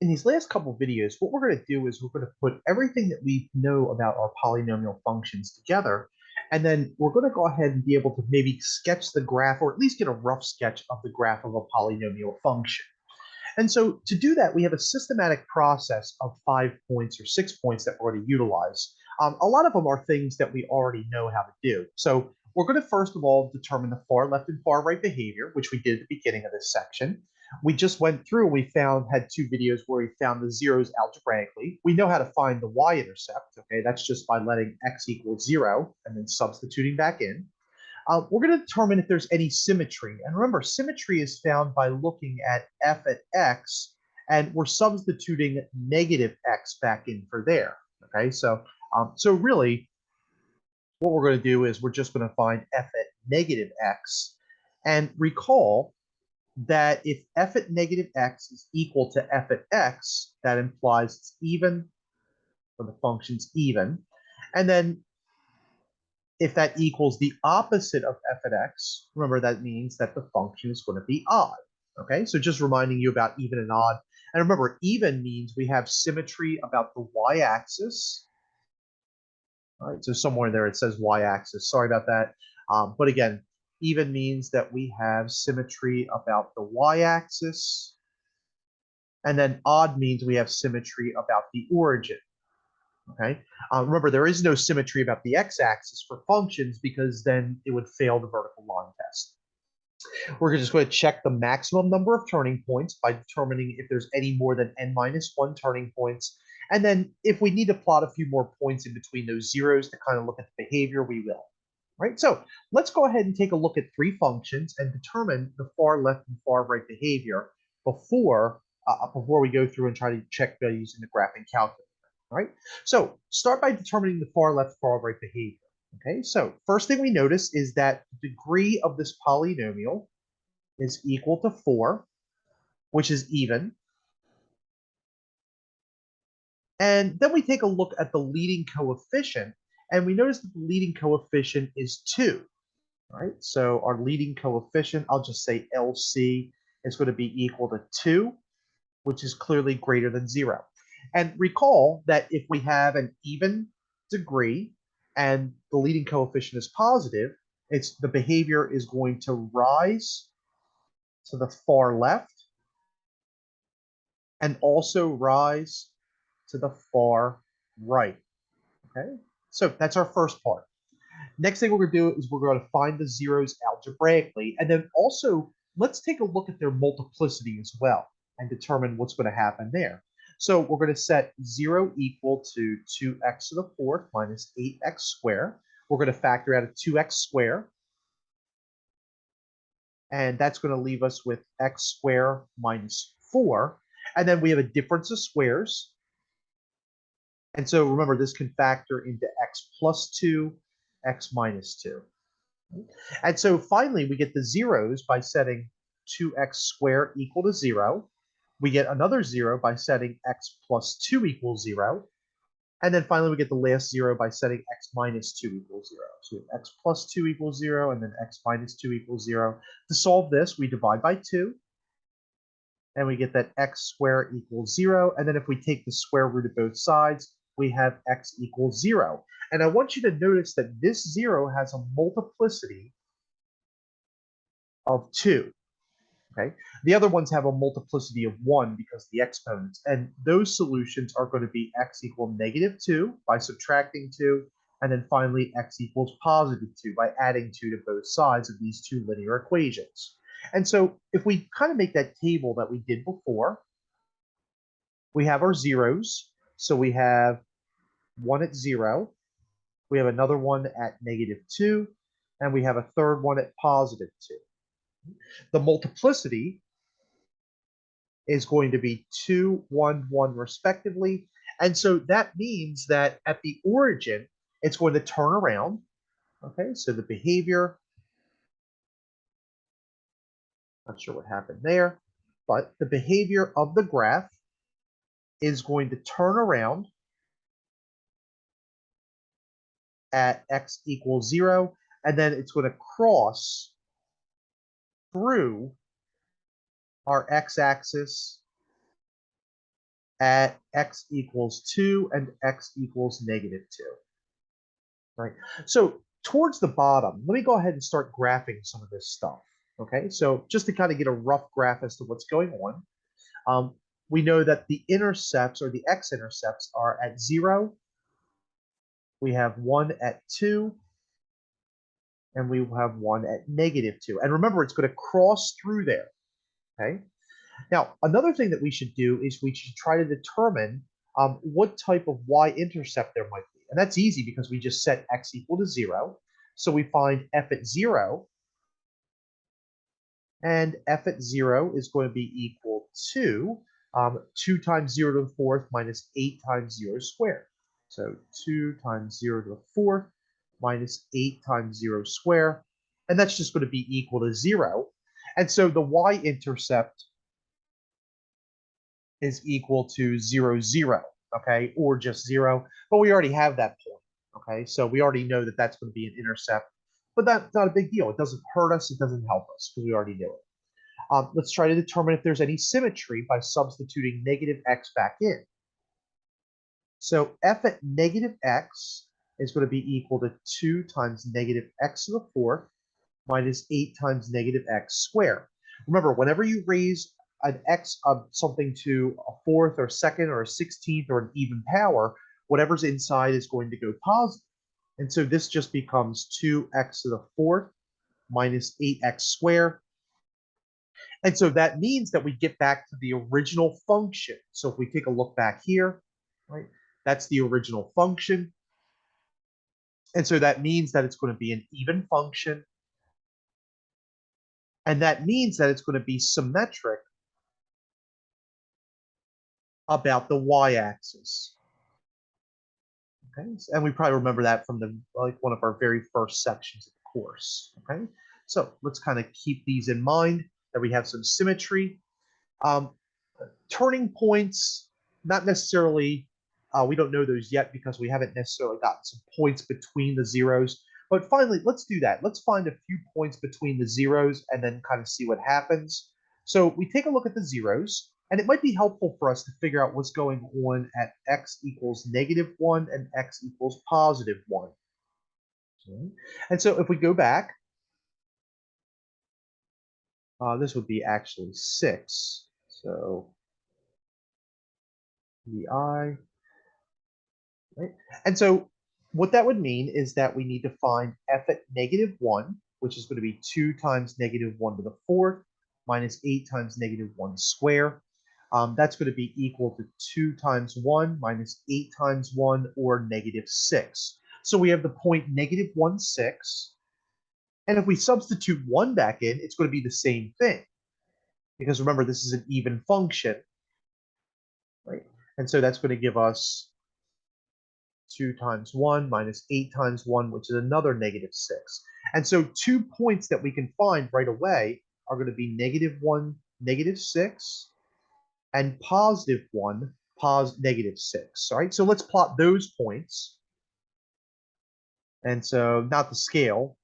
In these last couple of videos, what we're going to do is we're going to put everything that we know about our polynomial functions together, and then we're going to go ahead and be able to maybe sketch the graph, or at least get a rough sketch of the graph of a polynomial function. And so to do that, we have a systematic process of 5 points or 6 points that we're going to utilize. A lot of them are things that we already know how to do. So we're going to first of all determine the far left and far right behavior, which we did at the beginning of this section. We just went through, we had two videos where we found the zeros algebraically. We know how to find the y-intercept, okay? That's just by letting x equal 0 and then substituting back in. We're going to determine if there's any symmetry. And remember, symmetry is found by looking at f at x, and we're substituting negative x back in for there. Okay, so really, what we're going to do is we're just going to find f at negative x, and recall that if f at negative x is equal to f at x, that implies it's even, or the function's even. And then if that equals the opposite of f at x, remember that means that the function is going to be odd. Okay, so just reminding you about even and odd. And remember, even means we have symmetry about the y-axis. All right, so somewhere there it says y-axis. Sorry about that. But again, even means that we have symmetry about the y-axis. And then odd means we have symmetry about the origin. Okay. Remember, there is no symmetry about the x-axis for functions because then it would fail the vertical line test. We're just going to check the maximum number of turning points by determining if there's any more than n-1 turning points. And then if we need to plot a few more points in between those zeros to kind of look at the behavior, we will. Right? So let's go ahead and take a look at three functions and determine the far left and far right behavior before we go through and try to check values in the graphing calculator. All right, so start by determining the far left, far right behavior. Okay, so first thing we notice is that the degree of this polynomial is equal to 4, which is even. And then we take a look at the leading coefficient, and we notice that the leading coefficient is 2. All right, so our leading coefficient, I'll just say LC, is going to be equal to 2, which is clearly greater than 0. And recall that if we have an even degree and the leading coefficient is positive, the behavior is going to rise to the far left and also rise to the far right. Okay, so that's our first part. Next thing we're going to do is we're going to find the zeros algebraically, and then also let's take a look at their multiplicity as well and determine what's going to happen there. So we're going to set 0 equal to 2x to the fourth minus 8x squared. We're going to factor out a 2x squared, and that's going to leave us with x squared minus 4. And then we have a difference of squares. And so remember, this can factor into x plus 2, x minus 2. And so finally, we get the zeros by setting 2x squared equal to 0. We get another 0 by setting x plus 2 equals 0. And then finally, we get the last 0 by setting x minus 2 equals 0. So we have x plus 2 equals 0, and then x minus 2 equals 0. To solve this, we divide by 2. And we get that x squared equals 0. And then if we take the square root of both sides, we have x equals 0. And I want you to notice that this 0 has a multiplicity of 2. Okay, the other ones have a multiplicity of 1 because of the exponents, and those solutions are going to be x equal negative 2 by subtracting 2, and then finally x equals positive 2 by adding 2 to both sides of these two linear equations. And so if we kind of make that table that we did before, we have our zeros. So we have 1 at 0, we have another one at negative 2, and we have a third one at positive 2. The multiplicity is going to be 2, 1, 1 respectively. And so that means that at the origin, it's going to turn around. Okay, so the behavior, not sure what happened there, but the behavior of the graph is going to turn around at x equals 0, and then it's going to cross through our x-axis at x equals 2 and x equals negative 2. Right? So towards the bottom, let me go ahead and start graphing some of this stuff. Okay, so just to kind of get a rough graph as to what's going on, um, we know that the intercepts or the x-intercepts are at 0, we have 1 at 2, and we will have 1 at negative 2. And remember, it's going to cross through there. Okay. Now, another thing that we should do is we should try to determine what type of y-intercept there might be. And that's easy because we just set x equal to 0. So we find f at 0, and f at 0 is going to be equal to 2 times 0 to the fourth minus 8 times 0 squared. So 2 times 0 to the fourth minus 8 times 0 squared. And that's just going to be equal to 0. And so the y-intercept is equal to 0, 0, okay, or just 0. But we already have that point, okay? So we already know that that's going to be an intercept. But that's not a big deal. It doesn't hurt us. It doesn't help us because we already knew it. Let's try to determine if there's any symmetry by substituting negative x back in. So f at negative x is going to be equal to 2 times negative x to the fourth minus 8 times negative x squared. Remember, whenever you raise an x of something to a fourth or second or a 16th or an even power, whatever's inside is going to go positive. And so this just becomes 2x to the fourth minus 8x squared. And so that means that we get back to the original function. So if we take a look back here, right, that's the original function. And so that means that it's going to be an even function. And that means that it's going to be symmetric about the y-axis. Okay, and we probably remember that from the one of our very first sections of the course. Okay, so let's kind of keep these in mind that we have some symmetry. Turning points, not necessarily, we don't know those yet because we haven't necessarily gotten some points between the zeros. But finally, let's do that. Let's find a few points between the zeros and then kind of see what happens. So we take a look at the zeros, and it might be helpful for us to figure out what's going on at x equals negative 1 and x equals positive 1. Okay. And so if we go back, this would be actually 6. So vi, right? And so what that would mean is that we need to find f at negative 1, which is going to be 2 times negative 1 to the fourth minus 8 times negative 1 squared. That's going to be equal to 2 times 1 minus 8 times 1, or negative 6. So we have the point negative 1, 6. And if we substitute 1 back in, it's going to be the same thing. Because remember, this is an even function, right? And so that's going to give us 2 times 1 minus 8 times 1, which is another negative 6. And so 2 points that we can find right away are going to be negative 1, negative 6, and positive 1, negative 6. All right, so let's plot those points. And so not the scale.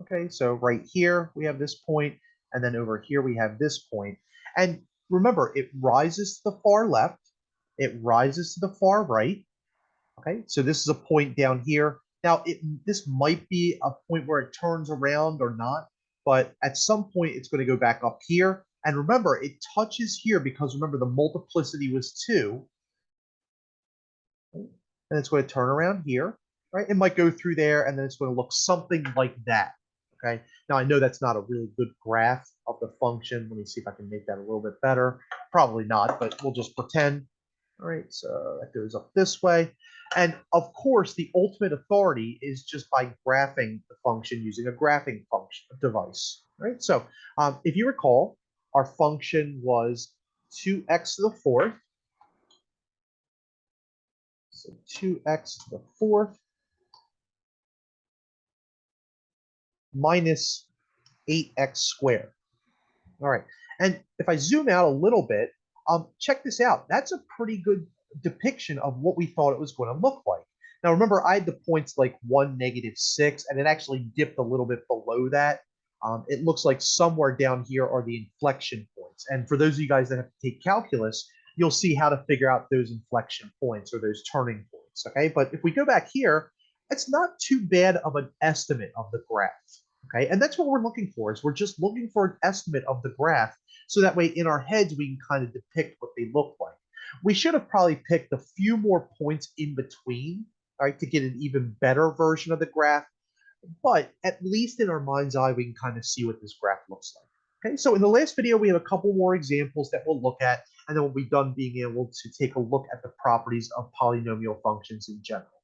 Okay, so right here we have this point, and then over here we have this point. And remember, it rises to the far left, it rises to the far right. Okay, so this is a point down here. Now, this might be a point where it turns around or not, but at some point it's going to go back up here. And remember, it touches here because remember the multiplicity was 2. And it's going to turn around here, right? It might go through there, and then it's going to look something like that. Okay. Now I know that's not a really good graph of the function. Let me see if I can make that a little bit better. Probably not, but we'll just pretend. All right, so that goes up this way. And of course, the ultimate authority is just by graphing the function using a graphing function device. Right. So if you recall, our function was 2x to the fourth. So 2x to the fourth minus 8x squared. All right. And if I zoom out a little bit, check this out. That's a pretty good depiction of what we thought it was going to look like. Now, remember, I had the points like 1, negative 6, and it actually dipped a little bit below that. It looks like somewhere down here are the inflection points. And for those of you guys that have to take calculus, you'll see how to figure out those inflection points or those turning points, okay? But if we go back here, it's not too bad of an estimate of the graph, okay? And that's what we're looking for, is we're just looking for an estimate of the graph so that way in our heads we can kind of depict what they look like. We should have probably picked a few more points in between, right, to get an even better version of the graph, but at least in our mind's eye, we can kind of see what this graph looks like. Okay, so in the last video, we have a couple more examples that we'll look at, and then we'll be done being able to take a look at the properties of polynomial functions in general.